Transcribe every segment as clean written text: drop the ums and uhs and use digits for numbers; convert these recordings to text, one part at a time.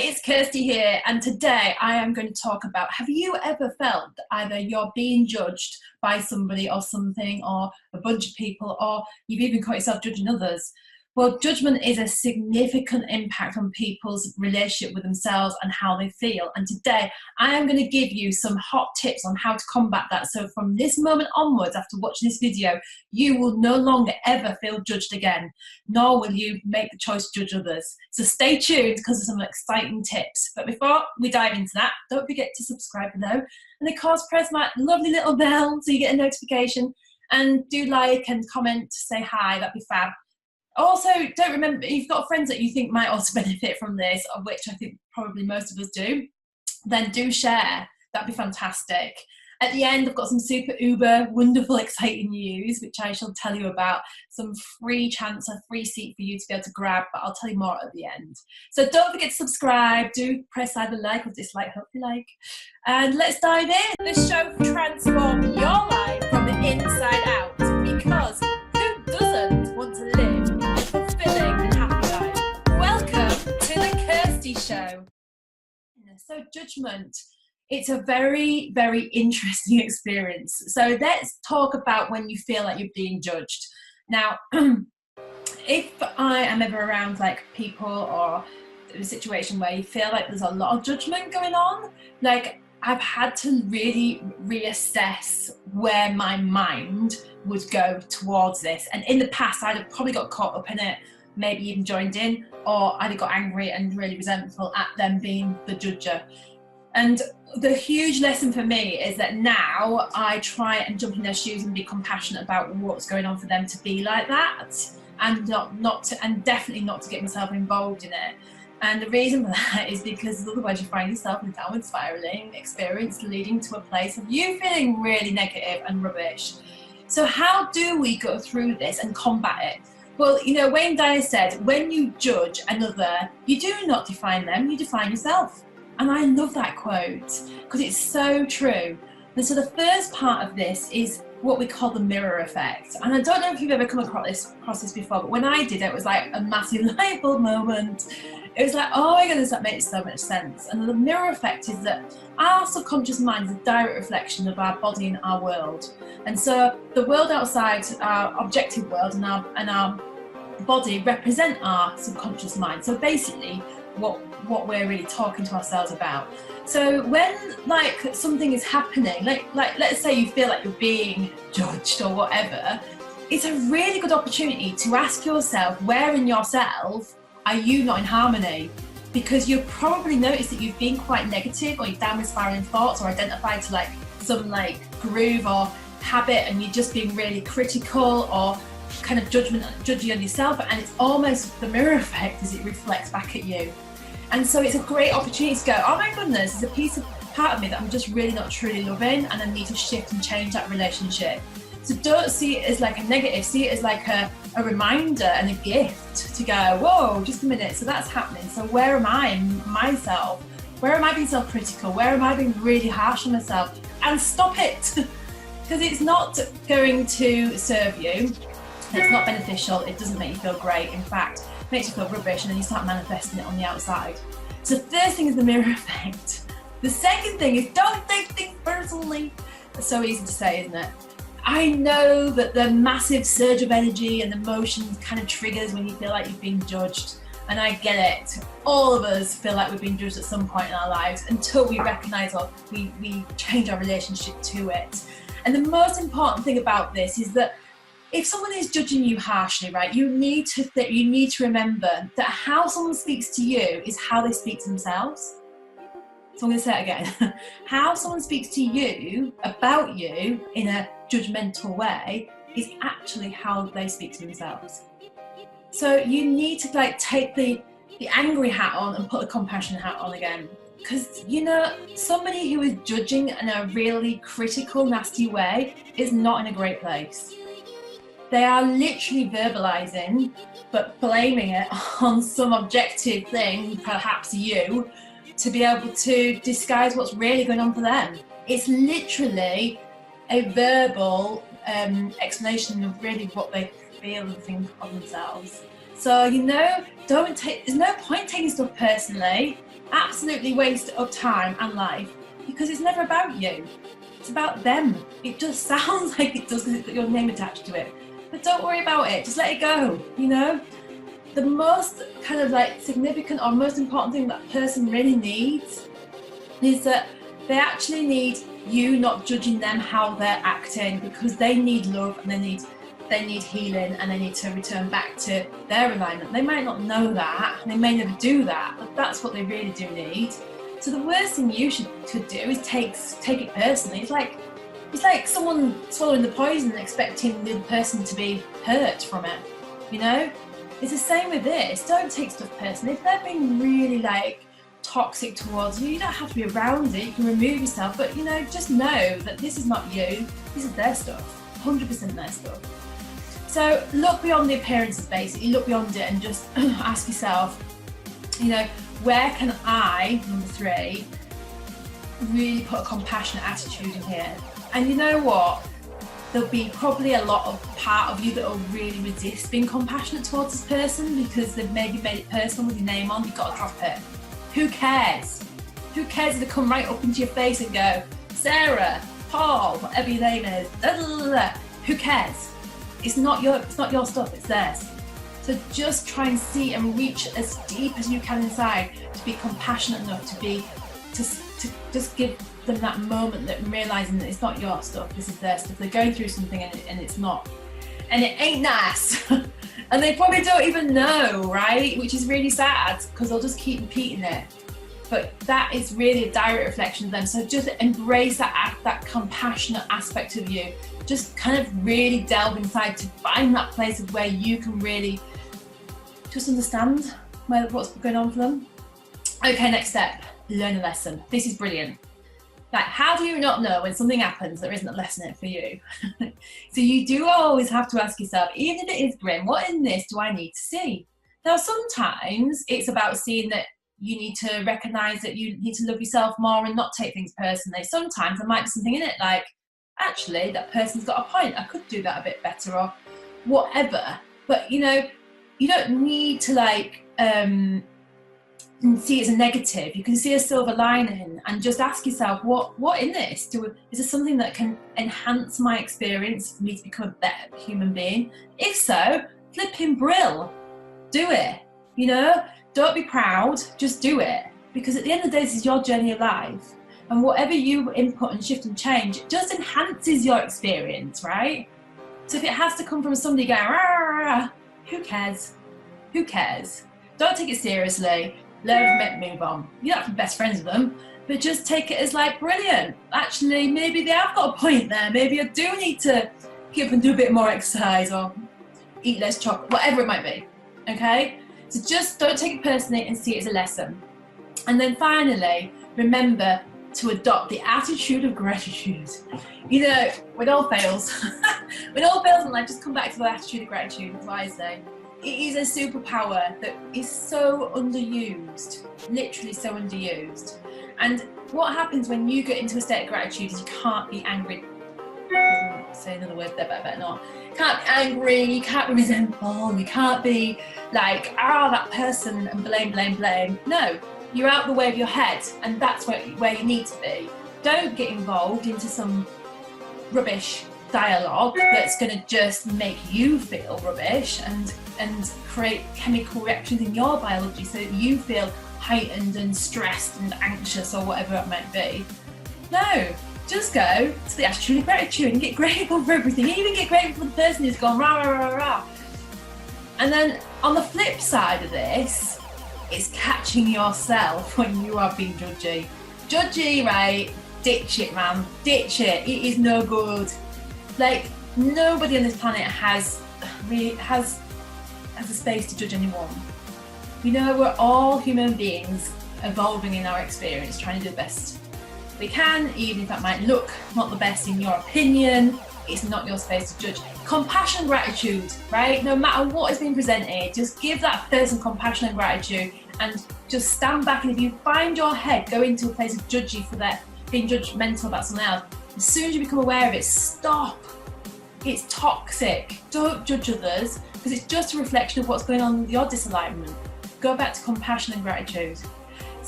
it's Kirsty here, and today I am going to talk about, have you ever felt either you're being judged by somebody or something, or a bunch of people, or you've even caught yourself judging others? Well, judgment is a significant impact on people's relationship with themselves and how they feel. And today I am going to give you some hot tips on how to combat that. So from this moment onwards, after watching this video, you will no longer ever feel judged again, nor will you make the choice to judge others. So stay tuned because there's some exciting tips. But before we dive into that, don't forget to subscribe below. And of course, press my lovely little bell so you get a notification. And do like and comment, say hi, that'd be fab. Also, don't remember, if you've got friends that you think might also benefit from this, of which I think probably most of us do, then do share. That'd be fantastic. At the end, I've got some super uber wonderful exciting news, which I shall tell you about. Some free chance, a free seat for you to be able to grab, but I'll tell you more at the end. So don't forget to subscribe. Do press either like or dislike, hopefully like. And let's dive in. This show will transform your life from the inside out, because who doesn't want to live a fulfilling and happy life? Welcome to the Kirsty Show. So judgment. It's a very, very interesting experience. So let's talk about when you feel like you're being judged. Now, if I am ever around like people or a situation where you feel like there's a lot of judgment going on, like I've had to really reassess where my mind would go towards this. And in the past, I'd have probably got caught up in it, maybe even joined in, or I'd have got angry and really resentful at them being the judger. And the huge lesson for me is that now I try and jump in their shoes and be compassionate about what's going on for them to be like that, and and definitely not to get myself involved in it. And the reason for that is because otherwise you find yourself in a downward spiraling experience leading to a place of you feeling really negative and rubbish. So how do we go through this and combat it? Well, you know, Wayne Dyer said, when you judge another, you do not define them, you define yourself. And I love that quote because it's so true. And so the first part of this is what we call the mirror effect. And I don't know if you've ever come across this before, but when I did it, it was like a massive light bulb moment. It was like, oh my goodness, that makes so much sense. And the mirror effect is that our subconscious mind is a direct reflection of our body and our world. And so the world outside, our objective world, and our body represent our subconscious mind. So basically, what we're really talking to ourselves about. So when like something is happening, like let's say you feel like you're being judged or whatever, it's a really good opportunity to ask yourself, where in yourself are you not in harmony? Because you'll probably notice that you've been quite negative, or you've downward spiraling thoughts, or identified to like some like groove or habit, and you're just being really critical or kind of judgy on yourself, and it's almost the mirror effect as it reflects back at you. And so it's a great opportunity to go, oh my goodness, there's a part of me that I'm just really not truly loving, and I need to shift and change that relationship. So don't see it as like a negative, see it as like a reminder and a gift to go, whoa, just a minute, so that's happening. So where am I in myself? Where am I being self-critical? Where am I being really harsh on myself? And stop it, because it's not going to serve you. It's not beneficial, it doesn't make you feel great. In fact, it makes you feel rubbish, and then you start manifesting it on the outside. So the first thing is the mirror effect. The second thing is, don't take things personally. It's so easy to say, isn't it? I know that the massive surge of energy and emotions kind of triggers when you feel like you've been judged. And I get it. All of us feel like we've been judged at some point in our lives until we recognise or we change our relationship to it. And the most important thing about this is that if someone is judging you harshly, right, you need to remember that how someone speaks to you is how they speak to themselves. So I'm going to say it again. How someone speaks to you about you in a judgmental way is actually how they speak to themselves. So you need to like take the angry hat on and put the compassion hat on again. Because, you know, somebody who is judging in a really critical, nasty way is not in a great place. They are literally verbalizing, but blaming it on some objective thing, perhaps you, to be able to disguise what's really going on for them. It's literally a verbal explanation of really what they feel and think of themselves. So, you know, there's no point taking stuff personally. absolutely waste of time and life, because it's never about you. It's about them. It just sounds like it does because it's got your name attached to it. But don't worry about it. Just let it go, you know? The most kind of like significant or most important thing that person really needs is that they actually need you not judging them how they're acting, because they need love and they need healing and they need to return back to their alignment. They might not know that, and they may never do that, but that's what they really do need. So the worst thing you could do is take it personally. It's like someone swallowing the poison and expecting the other person to be hurt from it, you know? It's the same with this. Don't take stuff personally. If they're being really like toxic towards you, you don't have to be around it. You can remove yourself, but you know, just know that this is not you. This is their stuff, 100% their stuff. So look beyond the appearances, basically. Look beyond it and just ask yourself, you know, where can I, number 3, really put a compassionate attitude in here? And you know what? There'll be probably a lot of part of you that will really resist being compassionate towards this person because they've maybe made it personal with your name on. You've got to drop it. Who cares? Who cares if they come right up into your face and go, Sarah, Paul, whatever your name is, blah, blah, blah, blah. Who cares? It's not your stuff, it's theirs. So just try and see and reach as deep as you can inside to be compassionate enough to just give them that moment, that realizing that it's not your stuff, this is their stuff. They're going through something and it's not, and it ain't nice. And they probably don't even know, right? Which is really sad because they'll just keep repeating it. But that is really a direct reflection of them. So just embrace that compassionate aspect of you. Just kind of really delve inside to find that place of where you can really just understand what's going on for them. Okay, next step, learn a lesson. This is brilliant. Like, how do you not know when something happens there isn't a lesson in it for you? So you do always have to ask yourself, even if it is grim, what in this do I need to see? Now, sometimes it's about seeing that you need to recognise that you need to love yourself more and not take things personally. Sometimes there might be something in it like, actually, that person's got a point. I could do that a bit better or whatever. But, you know, you don't need to like see it as a negative. You can see a silver lining and just ask yourself, what in this? Is there something that can enhance my experience for me to become a better human being? If so, flipping brill. Do it. You know, don't be proud, just do it. Because at the end of the day, this is your journey of life. And whatever you input and shift and change, it just enhances your experience, right? So if it has to come from somebody going, rah, rah, rah, who cares? Who cares? Don't take it seriously. Learn from it, move on. You don't have to be best friends with them, but just take it as like, brilliant. Actually, maybe they have got a point there. Maybe I do need to get up and do a bit more exercise or eat less chocolate, whatever it might be, okay? So just don't take it personally and see it as a lesson. And then finally, remember to adopt the attitude of gratitude. You know, when all fails, when all fails in life, just come back to the attitude of gratitude, that's what I say. It is a superpower that is so underused, literally so underused. And what happens when you get into a state of gratitude is you can't be angry. Say another word there, but I better not. You can't be angry, you can't be resentful, you can't be like, that person and blame. No, you're out the way of your head, and that's where you need to be. Don't get involved into some rubbish dialogue that's going to just make you feel rubbish and create chemical reactions in your biology so that you feel heightened and stressed and anxious or whatever it might be. No, just go to the attitude of gratitude and get grateful for everything. Even get grateful for the person who's gone rah, rah, rah, rah. And then on the flip side of this, it's catching yourself when you are being judgy. Judgy, right? Ditch it, man. Ditch it. It is no good. Like, nobody on this planet has a space to judge anyone. You know, we're all human beings evolving in our experience, trying to do the best we can, even if that might look not the best in your opinion. It's not your space to judge. Compassion, gratitude, right? No matter what is being presented, just give that person compassion and gratitude and just stand back. And if you find your head go into a place of judgy for that, being judgmental about something else, as soon as you become aware of it, stop. It's toxic. Don't judge others because it's just a reflection of what's going on with your disalignment. Go back to compassion and gratitude.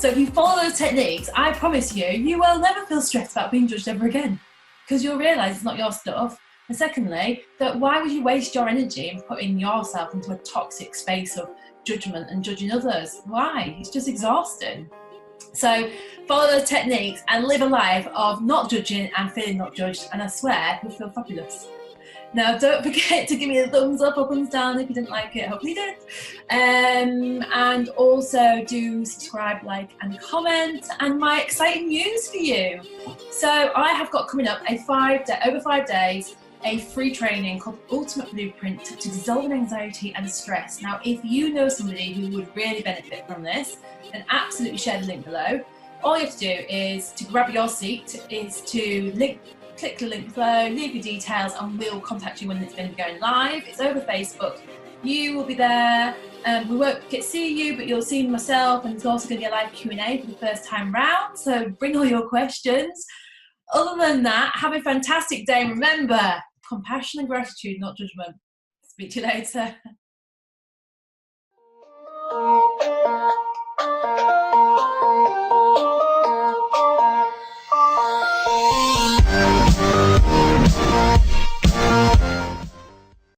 So if you follow those techniques, I promise you, you will never feel stressed about being judged ever again, because you'll realise it's not your stuff. And secondly, that why would you waste your energy and putting yourself into a toxic space of judgment and judging others? Why? It's just exhausting. So follow those techniques and live a life of not judging and feeling not judged, and I swear you'll feel fabulous. Now, don't forget to give me a thumbs up or thumbs down if you didn't like it. Hopefully you did. And also do subscribe, like, and comment. And my exciting news for you. So I have got coming up over 5 days, a free training called Ultimate Blueprint to dissolve anxiety and stress. Now, if you know somebody who would really benefit from this, then absolutely share the link below. All you have to do is to grab your seat, is to click the link below, leave your details, and we'll contact you when it's going to be going live. It's over Facebook. You will be there. We won't get to see you, but you'll see myself, and it's also going to be a live Q&A for the first time round. So bring all your questions. Other than that, have a fantastic day. Remember, compassion and gratitude, not judgment. Speak to you later.